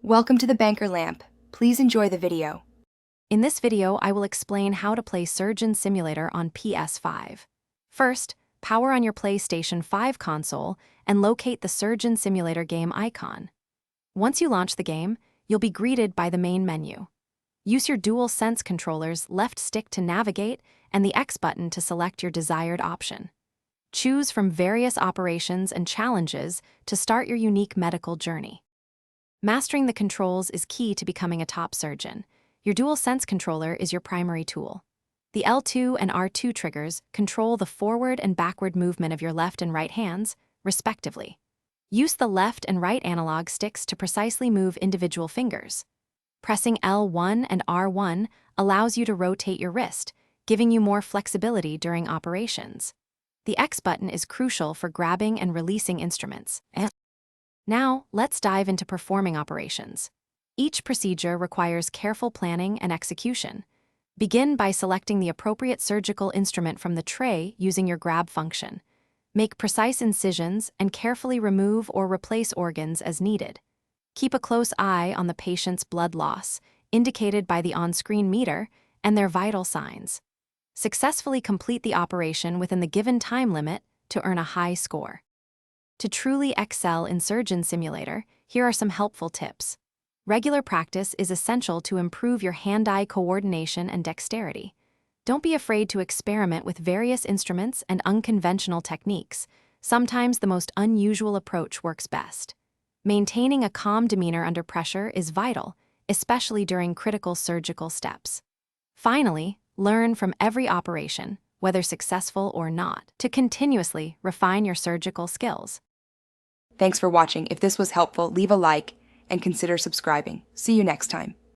Welcome to the Banker Lamp. Please enjoy the video. In this video, I will explain how to play Surgeon Simulator on PS5. First, power on your PlayStation 5 console and locate the Surgeon Simulator game icon. Once you launch the game, you'll be greeted by the main menu. Use your DualSense controller's left stick to navigate and the X button to select your desired option. Choose from various operations and challenges to start your unique medical journey. Mastering the controls is key to becoming a top surgeon. Your DualSense controller is your primary tool. The L2 and R2 triggers control the forward and backward movement of your left and right hands, respectively. Use the left and right analog sticks to precisely move individual fingers. Pressing L1 and R1 allows you to rotate your wrist, giving you more flexibility during operations. The X button is crucial for grabbing and releasing instruments. Now, let's dive into performing operations. Each procedure requires careful planning and execution. Begin by selecting the appropriate surgical instrument from the tray using your grab function. Make precise incisions and carefully remove or replace organs as needed. Keep a close eye on the patient's blood loss, indicated by the on-screen meter, and their vital signs. Successfully complete the operation within the given time limit to earn a high score. To truly excel in Surgeon Simulator, here are some helpful tips. Regular practice is essential to improve your hand-eye coordination and dexterity. Don't be afraid to experiment with various instruments and unconventional techniques. Sometimes the most unusual approach works best. Maintaining a calm demeanor under pressure is vital, especially during critical surgical steps. Finally, learn from every operation, whether successful or not, to continuously refine your surgical skills. Thanks for watching. If this was helpful, leave a like and consider subscribing. See you next time.